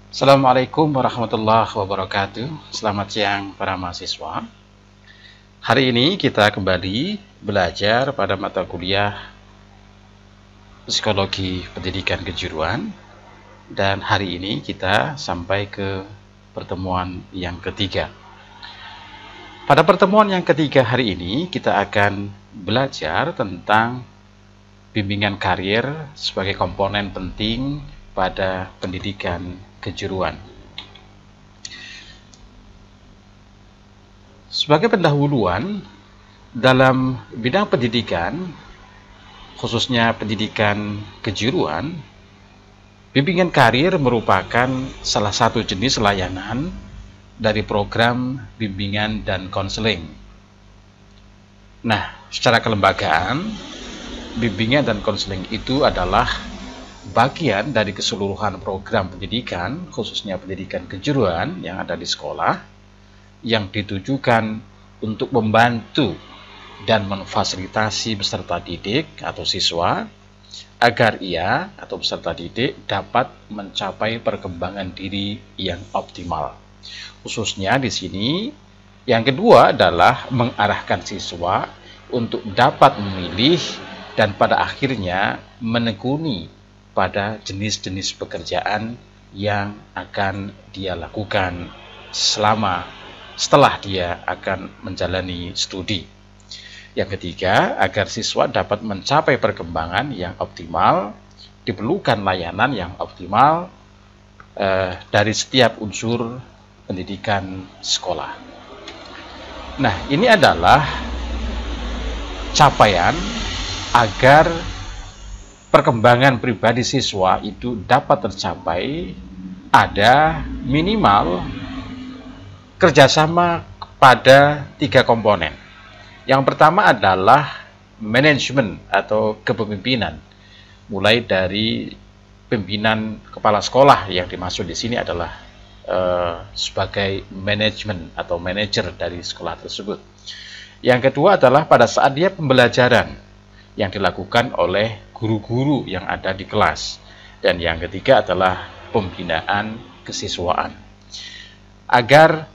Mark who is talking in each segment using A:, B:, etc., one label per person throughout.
A: Assalamualaikum warahmatullahi wabarakatuh. Selamat siang para mahasiswa. Hari ini kita kembali belajar pada mata kuliah Psikologi Pendidikan Kejuruan. Dan hari ini kita sampai ke pertemuan yang ketiga. Pada pertemuan yang ketiga hari ini kita akan belajar tentang bimbingan karir sebagai komponen penting pada pendidikan kejuruan. Sebagai pendahuluan dalam bidang pendidikan, khususnya pendidikan kejuruan, bimbingan karir merupakan salah satu jenis layanan dari program bimbingan dan konseling. Nah, secara kelembagaan, bimbingan dan konseling itu adalah bagian dari keseluruhan program pendidikan, khususnya pendidikan kejuruan yang ada di sekolah, yang ditujukan untuk membantu dan memfasilitasi peserta didik atau siswa agar ia atau peserta didik dapat mencapai perkembangan diri yang optimal. Khususnya di sini, yang kedua adalah mengarahkan siswa untuk dapat memilih dan pada akhirnya menekuni pada jenis-jenis pekerjaan yang akan dia lakukan setelah dia akan menjalani studi. Yang ketiga, agar siswa dapat mencapai perkembangan yang optimal, diperlukan layanan yang optimal dari setiap unsur pendidikan sekolah. Nah, ini adalah capaian agar perkembangan pribadi siswa itu dapat tercapai, ada minimal kerjasama pada 3 komponen. Yang pertama adalah manajemen atau kepemimpinan, mulai dari pimpinan kepala sekolah yang dimaksud di sini adalah sebagai manajemen atau manajer dari sekolah tersebut. Yang kedua adalah pada saat dia pembelajaran yang dilakukan oleh guru-guru yang ada di kelas. Dan yang ketiga adalah pembinaan kesiswaan. Agar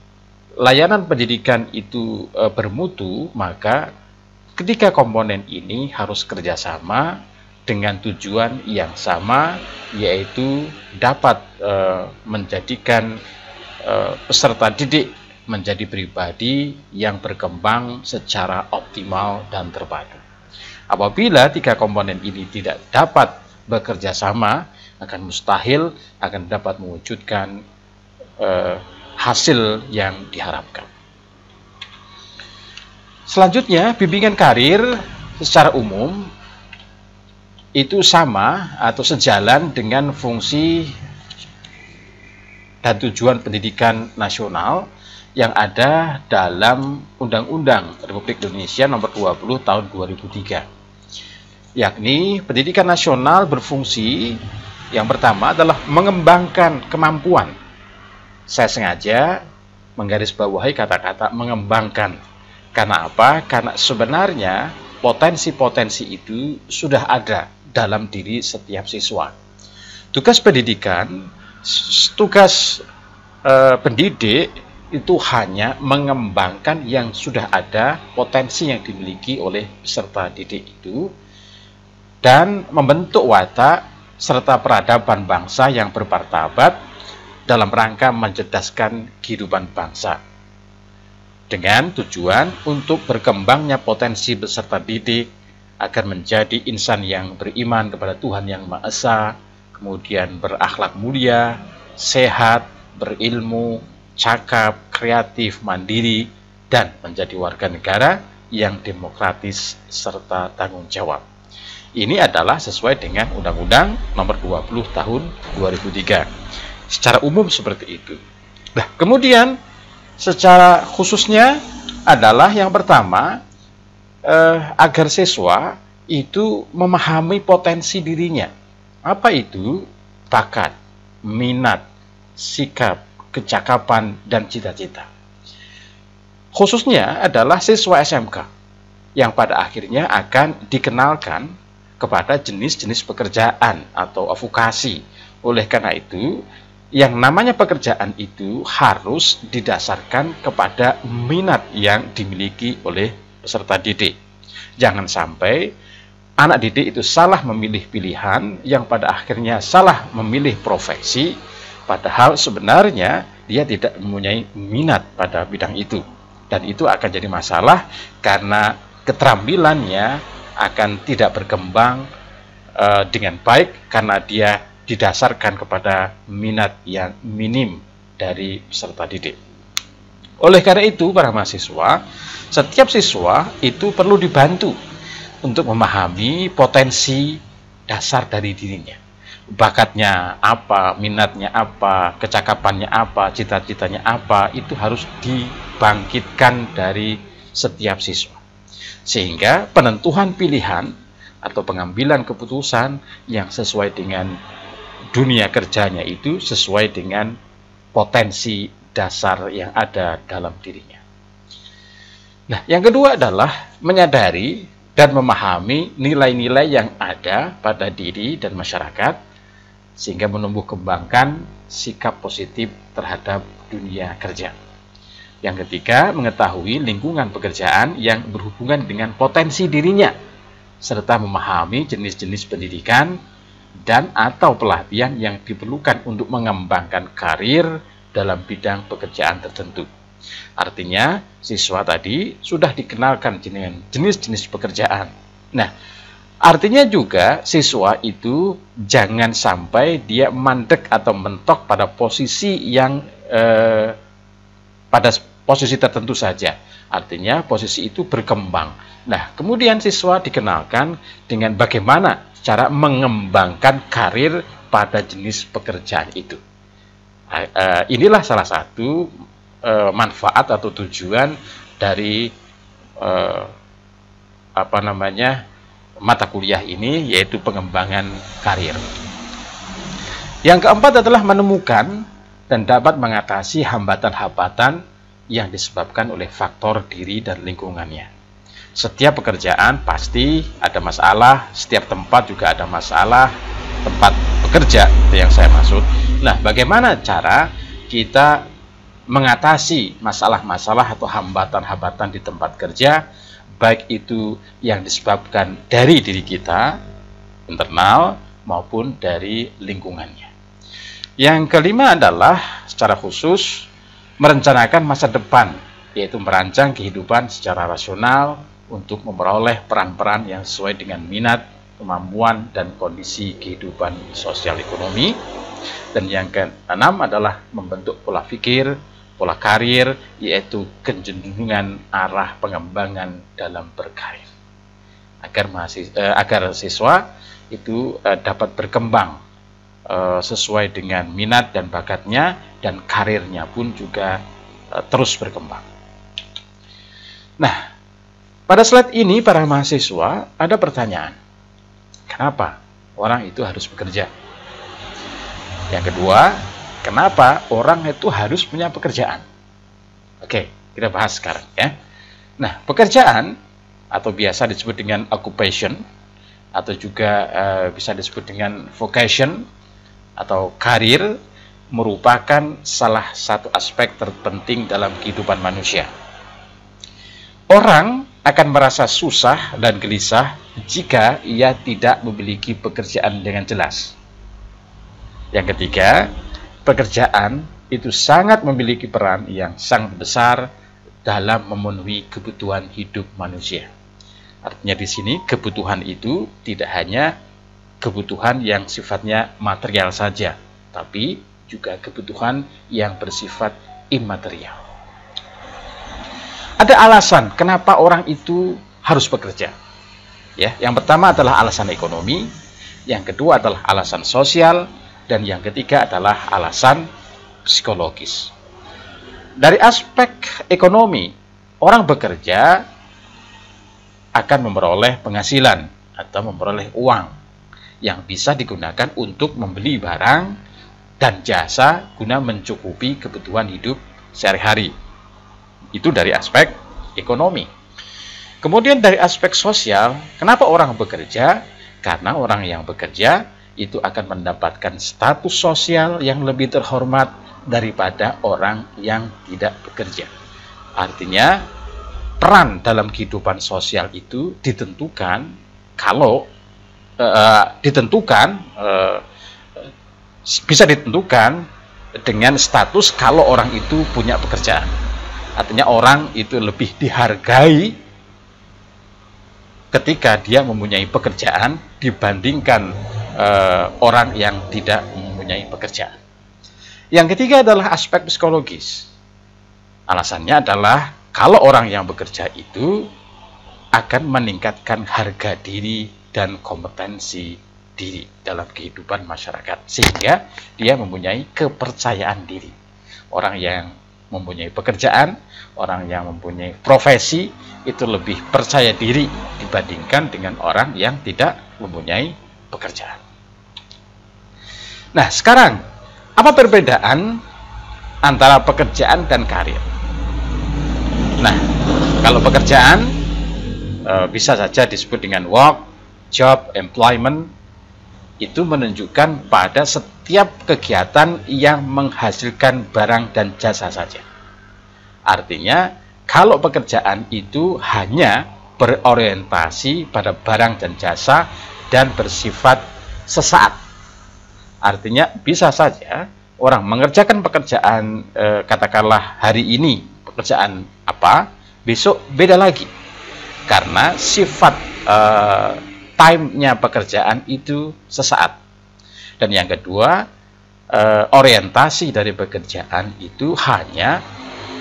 A: layanan pendidikan itu bermutu, maka ketiga komponen ini harus kerjasama dengan tujuan yang sama, yaitu dapat menjadikan peserta didik menjadi pribadi yang berkembang secara optimal dan terpadu. Apabila 3 komponen ini tidak dapat bekerja sama, akan mustahil akan dapat mewujudkan hasil yang diharapkan. Selanjutnya, bimbingan karir secara umum itu sama atau sejalan dengan fungsi dan tujuan pendidikan nasional yang ada dalam Undang-Undang Republik Indonesia Nomor 20 Tahun 2003. Yakni pendidikan nasional berfungsi yang pertama adalah mengembangkan kemampuan. Saya sengaja menggarisbawahi kata-kata mengembangkan. Karena apa? Karena sebenarnya potensi-potensi itu sudah ada dalam diri setiap siswa. Tugas pendidikan, tugas pendidik itu hanya mengembangkan yang sudah ada, potensi yang dimiliki oleh peserta didik itu, dan membentuk watak serta peradaban bangsa yang bermartabat dalam rangka mencerdaskan kehidupan bangsa, dengan tujuan untuk berkembangnya potensi peserta didik agar menjadi insan yang beriman kepada Tuhan Yang Maha Esa, kemudian berakhlak mulia, sehat, berilmu, cakap, kreatif, mandiri, dan menjadi warga negara yang demokratis serta tanggung jawab. Ini adalah sesuai dengan Undang-Undang Nomor 20 Tahun 2003. Secara umum seperti itu. Nah, kemudian secara khususnya adalah yang pertama, agar siswa itu memahami potensi dirinya. Apa itu? Bakat, minat, sikap, kecakapan, dan cita-cita. khususnya adalah siswa SMK yang pada akhirnya akan dikenalkan kepada jenis-jenis pekerjaan atau vokasi. Oleh karena itu, yang namanya pekerjaan itu harus didasarkan kepada minat yang dimiliki oleh peserta didik. Jangan sampai anak didik itu salah memilih pilihan yang pada akhirnya salah memilih profesi, padahal sebenarnya dia tidak mempunyai minat pada bidang itu. Dan itu akan jadi masalah karena keterampilannya akan tidak berkembang dengan baik karena dia didasarkan kepada minat yang minim dari peserta didik. Oleh karena itu, para mahasiswa, setiap siswa itu perlu dibantu untuk memahami potensi dasar dari dirinya. Bakatnya apa, minatnya apa, kecakapannya apa, cita-citanya apa, itu harus dibangkitkan dari setiap siswa. Sehingga penentuan pilihan atau pengambilan keputusan yang sesuai dengan dunia kerjanya itu sesuai dengan potensi dasar yang ada dalam dirinya. Nah, yang kedua adalah menyadari dan memahami nilai-nilai yang ada pada diri dan masyarakat sehingga menumbuh kembangkan sikap positif terhadap dunia kerja. Yang ketiga, mengetahui lingkungan pekerjaan yang berhubungan dengan potensi dirinya serta memahami jenis-jenis pendidikan dan atau pelatihan yang diperlukan untuk mengembangkan karir dalam bidang pekerjaan tertentu. Artinya, siswa tadi sudah dikenalkan dengan jenis-jenis pekerjaan. Nah, artinya juga siswa itu jangan sampai dia mandek atau mentok pada posisi yang pada posisi tertentu saja. Artinya posisi itu berkembang. Nah, kemudian siswa dikenalkan dengan bagaimana cara mengembangkan karir pada jenis pekerjaan itu. Inilah salah satu manfaat atau tujuan dari mata kuliah ini, yaitu pengembangan karir. Yang keempat adalah menemukan dan dapat mengatasi hambatan-hambatan yang disebabkan oleh faktor diri dan lingkungannya. Setiap pekerjaan pasti ada masalah, setiap tempat juga ada masalah, tempat bekerja yang saya maksud. Nah, bagaimana cara kita mengatasi masalah-masalah atau hambatan-hambatan di tempat kerja, baik itu yang disebabkan dari diri kita, internal, maupun dari lingkungannya. Yang kelima adalah secara khusus merencanakan masa depan, yaitu merancang kehidupan secara rasional untuk memperoleh peran-peran yang sesuai dengan minat, kemampuan, dan kondisi kehidupan sosial ekonomi. Dan yang keenam adalah membentuk pola pikir, pola karir, yaitu kecenderungan arah pengembangan dalam berkarir. Agar siswa itu dapat berkembang sesuai dengan minat dan bakatnya, dan karirnya pun juga terus berkembang. Nah, pada slide ini para mahasiswa ada pertanyaan. Kenapa orang itu harus bekerja? Yang kedua, kenapa orang itu harus punya pekerjaan? Oke, kita bahas sekarang ya. Nah, pekerjaan atau biasa disebut dengan occupation atau juga bisa disebut dengan vocation atau karir merupakan salah satu aspek terpenting dalam kehidupan manusia. Orang akan merasa susah dan gelisah jika ia tidak memiliki pekerjaan dengan jelas. Yang ketiga, pekerjaan itu sangat memiliki peran yang sangat besar dalam memenuhi kebutuhan hidup manusia. Artinya di sini kebutuhan itu tidak hanya kebutuhan yang sifatnya material saja, tapi juga kebutuhan yang bersifat imaterial. Ada alasan kenapa orang itu harus bekerja. Ya, yang pertama adalah alasan ekonomi, yang kedua adalah alasan sosial, dan yang ketiga adalah alasan psikologis. Dari aspek ekonomi, orang bekerja akan memperoleh penghasilan atau memperoleh uang yang bisa digunakan untuk membeli barang dan jasa guna mencukupi kebutuhan hidup sehari-hari. Itu dari aspek ekonomi. Kemudian dari aspek sosial, kenapa orang bekerja? Karena orang yang bekerja itu akan mendapatkan status sosial yang lebih terhormat daripada orang yang tidak bekerja. Artinya, peran dalam kehidupan sosial itu ditentukan bisa ditentukan dengan status kalau orang itu punya pekerjaan. Artinya orang itu lebih dihargai ketika dia mempunyai pekerjaan dibandingkan orang yang tidak mempunyai pekerjaan. Yang ketiga adalah aspek psikologis. Alasannya adalah kalau orang yang bekerja itu akan meningkatkan harga diri dan kompetensi diri dalam kehidupan masyarakat, sehingga dia mempunyai kepercayaan diri. Orang yang mempunyai pekerjaan, orang yang mempunyai profesi itu lebih percaya diri dibandingkan dengan orang yang tidak mempunyai pekerjaan. Nah, sekarang apa perbedaan antara pekerjaan dan karir? Nah, kalau pekerjaan bisa saja disebut dengan work, job, employment, itu menunjukkan pada setiap kegiatan yang menghasilkan barang dan jasa saja. Artinya, kalau pekerjaan itu hanya berorientasi pada barang dan jasa dan bersifat sesaat. Artinya, bisa saja orang mengerjakan pekerjaan, katakanlah hari ini pekerjaan apa, besok beda lagi. Karena sifat time-nya pekerjaan itu sesaat. Dan yang kedua, orientasi dari pekerjaan itu hanya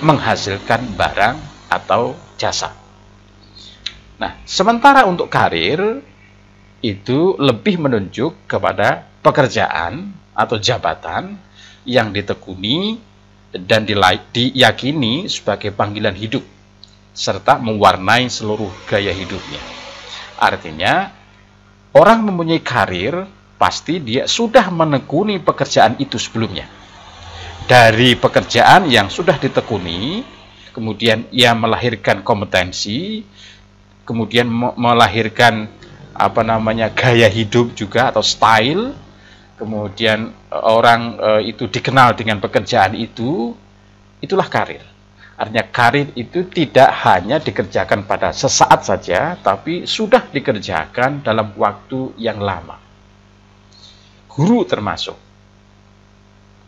A: menghasilkan barang atau jasa. Nah, sementara untuk karir itu lebih menunjuk kepada pekerjaan atau jabatan yang ditekuni dan diyakini sebagai panggilan hidup serta mewarnai seluruh gaya hidupnya. Artinya, orang mempunyai karir, pasti dia sudah menekuni pekerjaan itu sebelumnya. Dari pekerjaan yang sudah ditekuni, kemudian ia melahirkan kompetensi, kemudian melahirkan gaya hidup juga atau style, kemudian orang itu dikenal dengan pekerjaan itu, itulah karir. Artinya karir itu tidak hanya dikerjakan pada sesaat saja, tapi sudah dikerjakan dalam waktu yang lama. Guru termasuk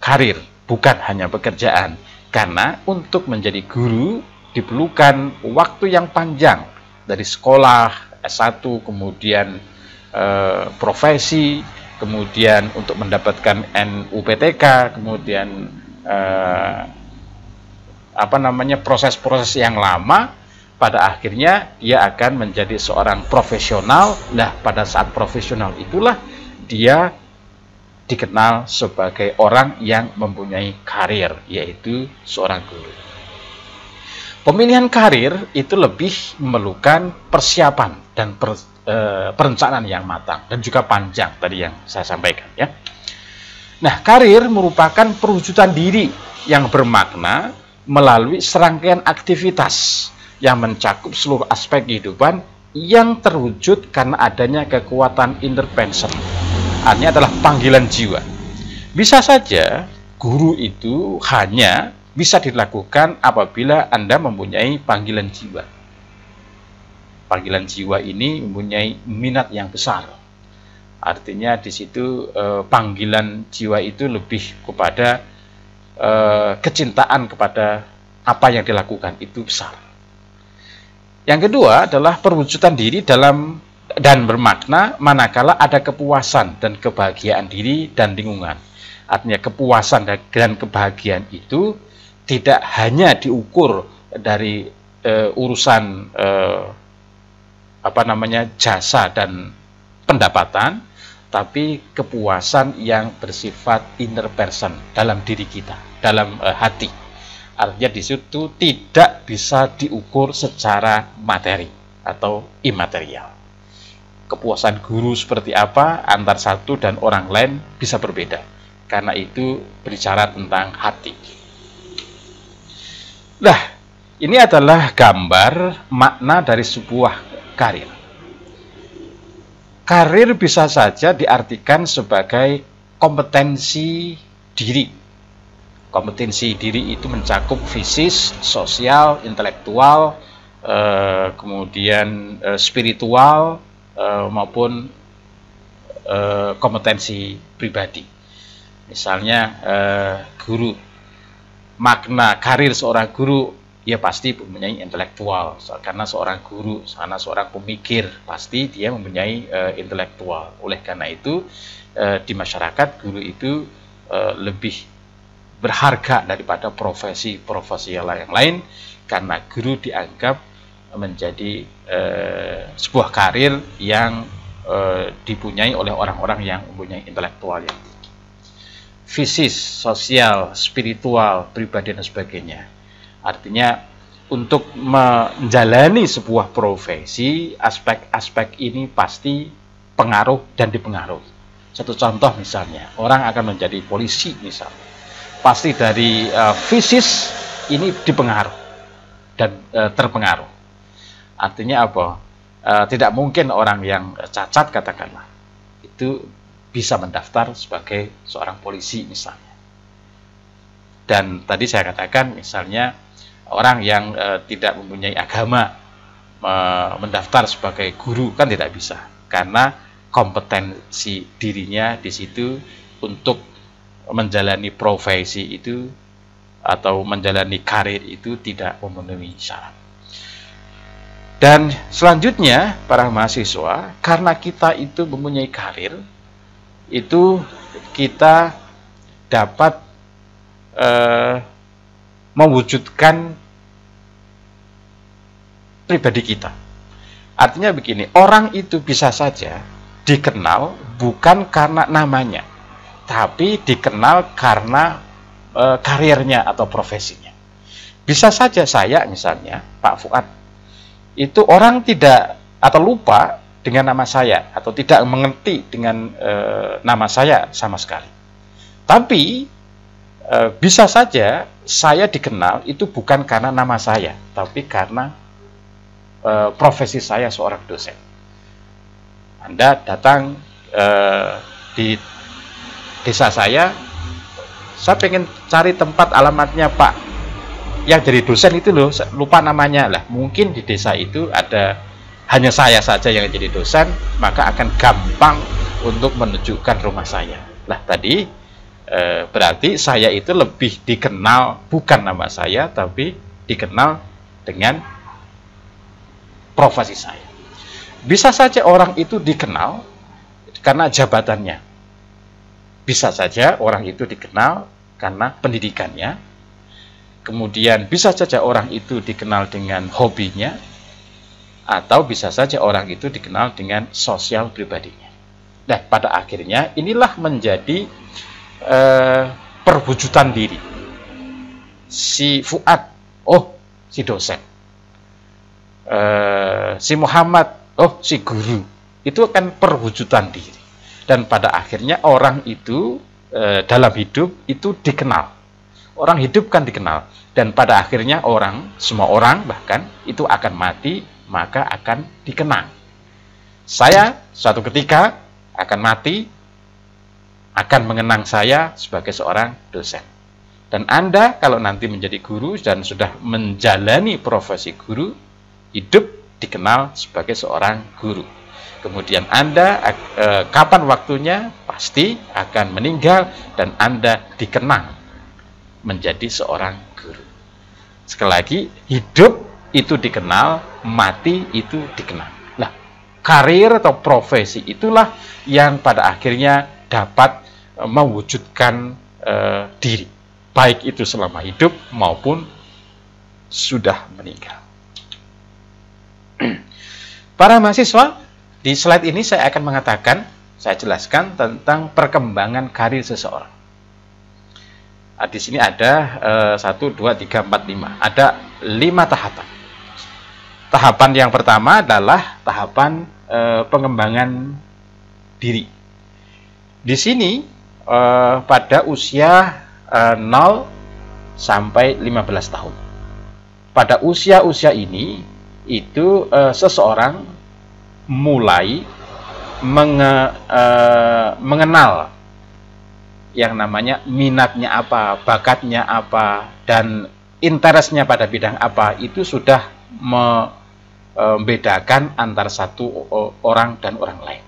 A: karir, bukan hanya pekerjaan. Karena untuk menjadi guru diperlukan waktu yang panjang. Dari sekolah, S1, kemudian profesi, kemudian untuk mendapatkan NUPTK, kemudian proses-proses yang lama, pada akhirnya dia akan menjadi seorang profesional. Nah, pada saat profesional itulah dia dikenal sebagai orang yang mempunyai karir, yaitu seorang guru. Pemilihan karir itu lebih memerlukan persiapan dan perencanaan yang matang dan juga panjang tadi yang saya sampaikan, ya. Nah, karir merupakan perwujudan diri yang bermakna melalui serangkaian aktivitas yang mencakup seluruh aspek kehidupan yang terwujud karena adanya kekuatan intervention. Artinya adalah panggilan jiwa. Bisa saja guru itu hanya bisa dilakukan apabila Anda mempunyai panggilan jiwa. Panggilan jiwa ini mempunyai minat yang besar. Artinya di situ panggilan jiwa itu lebih kepada kecintaan kepada apa yang dilakukan itu besar. Yang kedua adalah perwujudan diri dan bermakna manakala ada kepuasan dan kebahagiaan diri dan lingkungan. Artinya kepuasan dan kebahagiaan itu tidak hanya diukur dari urusan jasa dan pendapatan, tapi kepuasan yang bersifat interperson dalam diri kita, dalam hati. Artinya di situ tidak bisa diukur secara materi atau imaterial. Kepuasan guru seperti apa antar satu dan orang lain bisa berbeda, karena itu berbicara tentang hati. Nah, Ini adalah gambar makna dari sebuah karir. Karir bisa saja diartikan sebagai kompetensi diri. Kompetensi diri itu mencakup fisik, sosial, intelektual, kemudian spiritual, maupun kompetensi pribadi. Misalnya guru, makna karir seorang guru ya pasti mempunyai intelektual, karena seorang guru, karena seorang pemikir, pasti dia mempunyai intelektual. Oleh karena itu di masyarakat guru itu lebih berharga daripada profesi-profesi yang lain, karena guru dianggap menjadi sebuah karir yang dipunyai oleh orang-orang yang mempunyai intelektual yang tinggi. Fisik, sosial, spiritual, pribadi dan sebagainya. Artinya untuk menjalani sebuah profesi, aspek-aspek ini pasti pengaruh dan dipengaruhi. Satu contoh misalnya, orang akan menjadi polisi misalnya, pasti dari fisik ini dipengaruhi dan terpengaruh. Artinya apa? Tidak mungkin orang yang cacat katakanlah itu bisa mendaftar sebagai seorang polisi misalnya. Dan tadi saya katakan misalnya orang yang tidak mempunyai agama mendaftar sebagai guru kan tidak bisa, karena kompetensi dirinya di situ untuk menjalani profesi itu atau menjalani karir itu tidak memenuhi syarat. Dan selanjutnya para mahasiswa, karena kita itu mempunyai karir, itu kita dapat mewujudkan pribadi kita. Artinya begini, orang itu bisa saja dikenal bukan karena namanya, tapi dikenal karena karirnya atau profesinya. Bisa saja saya misalnya, Pak Fuad, itu orang tidak atau lupa dengan nama saya, atau tidak mengerti dengan nama saya sama sekali. Tapi bisa saja saya dikenal itu bukan karena nama saya, tapi karena profesi saya seorang dosen. Anda datang di desa saya pengen cari tempat alamatnya Pak yang jadi dosen itu loh, lupa namanya lah. Mungkin di desa itu ada hanya saya saja yang jadi dosen, maka akan gampang untuk menunjukkan rumah saya. Lah tadi berarti saya itu lebih dikenal bukan nama saya, tapi dikenal dengan profesi saya. Bisa saja orang itu dikenal karena jabatannya. Bisa saja orang itu dikenal karena pendidikannya. Kemudian bisa saja orang itu dikenal dengan hobinya, atau bisa saja orang itu dikenal dengan sosial pribadinya. Nah, pada akhirnya inilah menjadi perwujudan diri. Si Fuad, oh si dosen. Si Muhammad, oh si guru. Itu kan perwujudan diri. Dan pada akhirnya orang itu dalam hidup itu dikenal. Orang hidup kan dikenal. Dan pada akhirnya semua orang bahkan itu akan mati, maka akan dikenang. Saya suatu ketika akan mati, akan mengenang saya sebagai seorang dosen. Dan Anda kalau nanti menjadi guru dan sudah menjalani profesi guru, hidup dikenal sebagai seorang guru. Kemudian Anda kapan waktunya pasti akan meninggal dan Anda dikenang menjadi seorang guru. Sekali lagi, hidup itu dikenal, mati itu dikenang. Nah, karir atau profesi itulah yang pada akhirnya dapat mewujudkan diri, baik itu selama hidup maupun sudah meninggal. Para mahasiswa, di slide ini saya akan mengatakan, saya jelaskan tentang perkembangan karir seseorang. Di sini ada 1, 2, 3, 4, 5. Ada 5 tahapan. Tahapan yang pertama adalah tahapan pengembangan diri. Di sini pada usia 0 sampai 15 tahun. pada usia-usia ini itu seseorang mulai mengenal yang namanya minatnya apa, bakatnya apa, dan interestnya pada bidang apa. Itu sudah membedakan antara satu orang dan orang lain.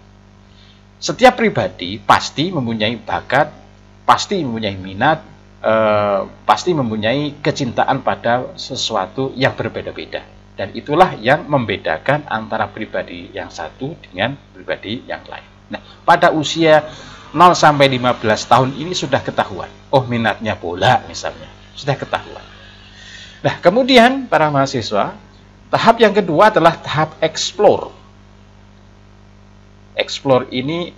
A: Setiap pribadi pasti mempunyai bakat, pasti mempunyai minat, pasti mempunyai kecintaan pada sesuatu yang berbeda-beda. Dan itulah yang membedakan antara pribadi yang satu dengan pribadi yang lain. Nah, pada usia 0 sampai 15 tahun ini sudah ketahuan. Oh, minatnya bola misalnya, sudah ketahuan. Nah, kemudian para mahasiswa, tahap yang kedua adalah tahap explore. Explore ini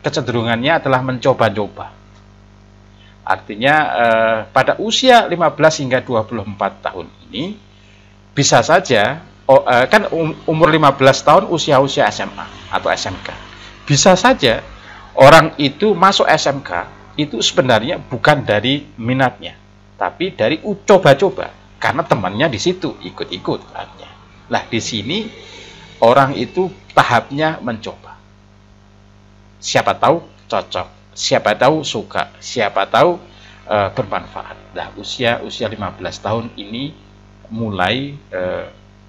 A: kecenderungannya adalah mencoba-coba. Artinya pada usia 15 hingga 24 tahun ini bisa saja kan umur 15 tahun usia-usia SMA atau SMK. Bisa saja orang itu masuk SMK itu sebenarnya bukan dari minatnya, tapi dari coba-coba karena temannya di situ ikut-ikut artinya. Nah, di sini orang itu tahapnya mencoba. Siapa tahu cocok, siapa tahu suka, siapa tahu bermanfaat. Nah, usia 15 tahun ini mulai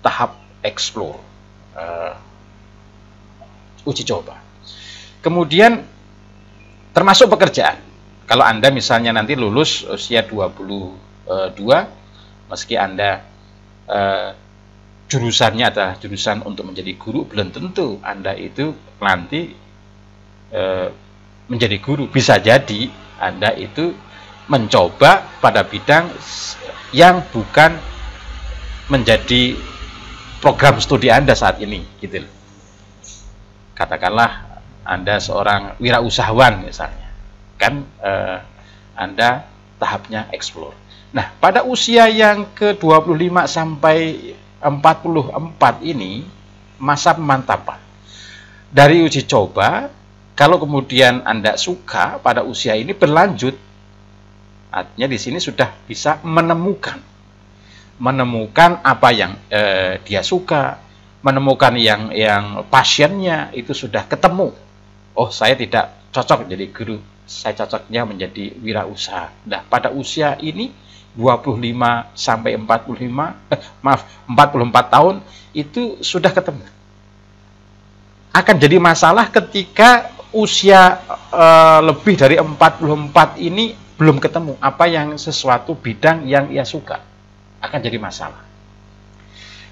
A: tahap explore, uji coba. Kemudian termasuk pekerjaan. Kalau Anda misalnya nanti lulus usia 22, meski Anda jurusannya adalah jurusan untuk menjadi guru, belum tentu Anda itu nanti menjadi guru. Bisa jadi Anda itu mencoba pada bidang yang bukan menjadi program studi Anda saat ini, gitu. Katakanlah Anda seorang wirausahawan misalnya, kan Anda tahapnya explore. Nah, pada usia yang ke-25 sampai 44 ini masa pemantapan. Dari uji coba, kalau kemudian Anda suka pada usia ini berlanjut, artinya di sini sudah bisa menemukan apa yang dia suka, menemukan yang passionnya itu sudah ketemu. Oh, saya tidak cocok jadi guru, saya cocoknya menjadi wirausaha. Nah, pada usia ini 25 sampai 44 tahun itu sudah ketemu. Akan jadi masalah ketika usia lebih dari 44 ini belum ketemu apa yang sesuatu bidang yang ia suka. Akan jadi masalah.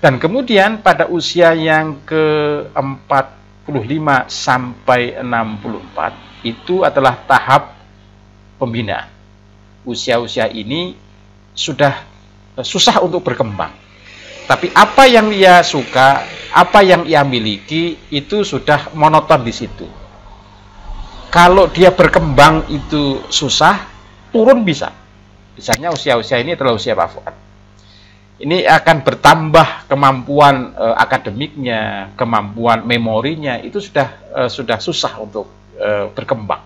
A: Dan kemudian pada usia yang ke-45 sampai 64 itu adalah tahap pembinaan. Usia-usia ini sudah susah untuk berkembang. Tapi apa yang ia suka, apa yang ia miliki itu sudah monoton di situ. Kalau dia berkembang itu susah, turun bisa. Misalnya usia-usia ini adalah usia Pak Fuad. Ini akan bertambah kemampuan akademiknya, kemampuan memorinya, itu sudah susah untuk berkembang.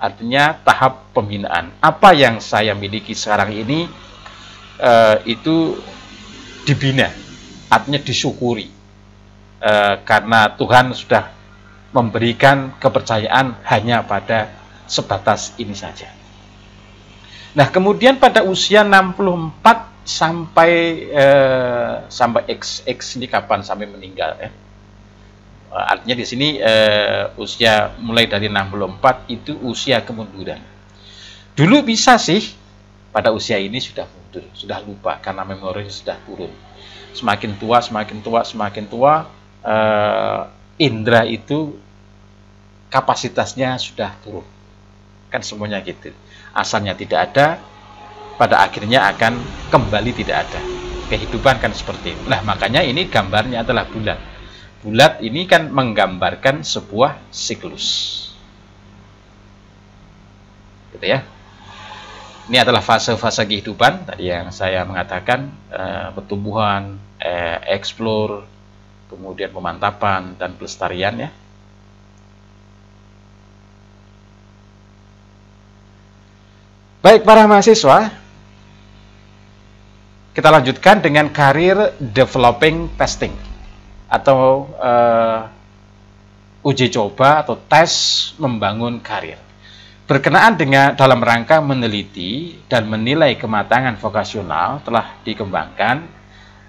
A: Artinya tahap pembinaan. Apa yang saya miliki sekarang ini itu dibina, artinya disyukuri. Karena Tuhan sudah memberikan kepercayaan hanya pada sebatas ini saja. Nah, kemudian pada usia 64 sampai X ini kapan sampai meninggal ya. Artinya di sini usia mulai dari 64 itu usia kemunduran. Dulu bisa sih pada usia ini sudah mundur, sudah lupa karena memori sudah turun. Semakin tua, indera itu kapasitasnya sudah turun. Kan semuanya gitu. Asalnya tidak ada, pada akhirnya akan kembali tidak ada. Kehidupan kan seperti itu. Nah, makanya ini gambarnya adalah bulat. Bulat ini kan menggambarkan sebuah siklus. Gitu ya. Ini adalah fase-fase kehidupan tadi yang saya mengatakan, pertumbuhan, explore, kemudian pemantapan dan pelestarian ya. Baik para mahasiswa, kita lanjutkan dengan career developing testing atau uji coba atau tes membangun karir. Berkenaan dengan dalam rangka meneliti dan menilai kematangan vokasional telah dikembangkan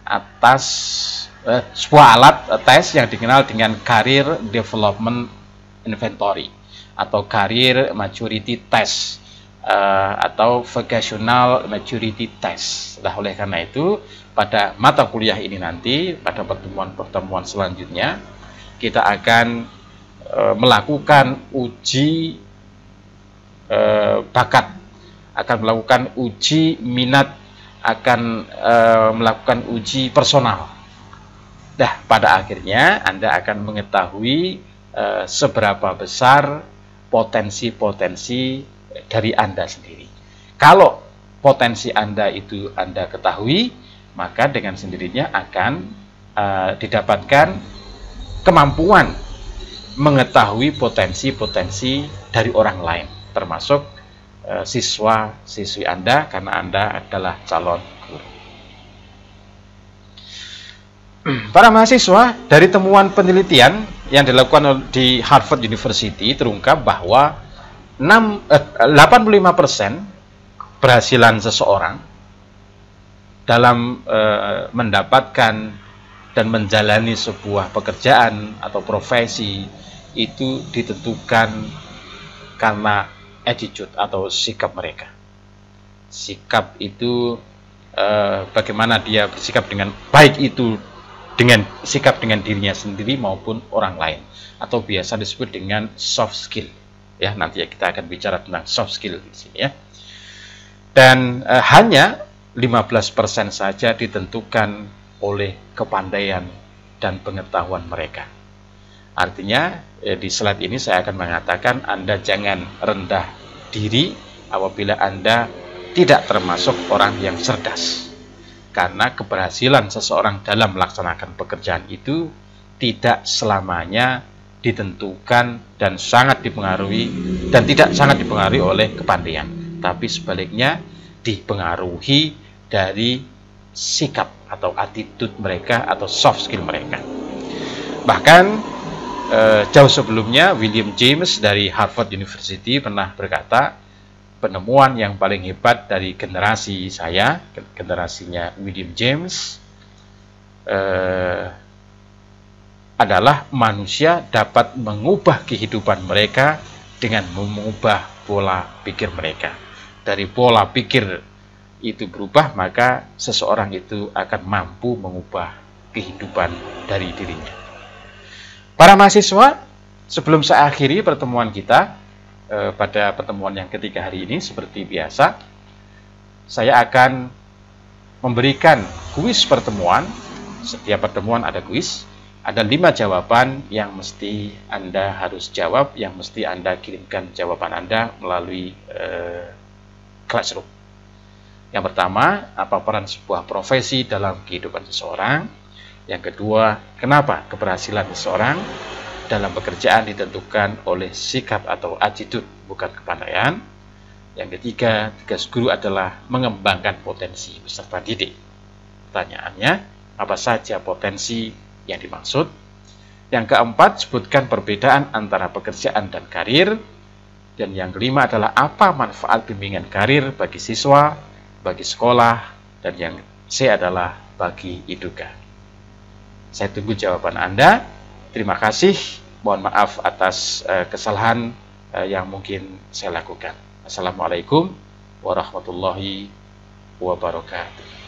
A: atas sebuah alat tes yang dikenal dengan Career Development Inventory atau Career Maturity Test atau Vocational Maturity Test. Nah, oleh karena itu, pada mata kuliah ini nanti, pada pertemuan-pertemuan selanjutnya, kita akan melakukan uji bakat, akan melakukan uji minat, akan melakukan uji personal. Nah, pada akhirnya Anda akan mengetahui seberapa besar potensi-potensi dari Anda sendiri. Kalau potensi Anda itu Anda ketahui, maka dengan sendirinya akan didapatkan kemampuan mengetahui potensi-potensi dari orang lain, termasuk siswa-siswi Anda, karena Anda adalah calon guru. Para mahasiswa, dari temuan penelitian yang dilakukan di Harvard University terungkap bahwa 85% keberhasilan seseorang dalam mendapatkan dan menjalani sebuah pekerjaan atau profesi itu ditentukan karena attitude atau sikap mereka. Sikap itu bagaimana dia bersikap dengan baik itu dengan sikap dengan dirinya sendiri maupun orang lain, atau biasa disebut dengan soft skill. Ya, nanti kita akan bicara tentang soft skill di sini ya. Dan hanya 15% saja ditentukan oleh kepandaian dan pengetahuan mereka. Artinya di slide ini saya akan mengatakan Anda jangan rendah diri apabila Anda tidak termasuk orang yang cerdas. Karena keberhasilan seseorang dalam melaksanakan pekerjaan itu tidak selamanya ditentukan dan sangat dipengaruhi dan tidak sangat dipengaruhi oleh kepandaian, tapi sebaliknya dipengaruhi dari sikap atau attitude mereka atau soft skill mereka. Bahkan jauh sebelumnya William James dari Harvard University pernah berkata, penemuan yang paling hebat dari generasi saya, generasinya William James, adalah manusia dapat mengubah kehidupan mereka dengan mengubah pola pikir mereka. Dari pola pikir itu berubah, maka seseorang itu akan mampu mengubah kehidupan dari dirinya. Para mahasiswa, sebelum saya akhiri pertemuan kita pada pertemuan yang ketiga hari ini, seperti biasa, saya akan memberikan kuis pertemuan. Setiap pertemuan ada kuis. Ada 5 jawaban yang mesti Anda harus jawab, yang mesti Anda kirimkan jawaban Anda melalui Classroom. Yang pertama, apa peran sebuah profesi dalam kehidupan seseorang? Yang kedua, kenapa keberhasilan seseorang dalam pekerjaan ditentukan oleh sikap atau attitude, bukan kepandaian? Yang ketiga, tugas guru adalah mengembangkan potensi peserta didik. Pertanyaannya, apa saja potensi yang dimaksud? Yang keempat, sebutkan perbedaan antara pekerjaan dan karir. Dan yang kelima adalah apa manfaat bimbingan karir bagi siswa, bagi sekolah, dan yang C adalah bagi iduka. Saya tunggu jawaban Anda. Terima kasih. Mohon maaf atas kesalahan yang mungkin saya lakukan. Assalamualaikum warahmatullahi wabarakatuh.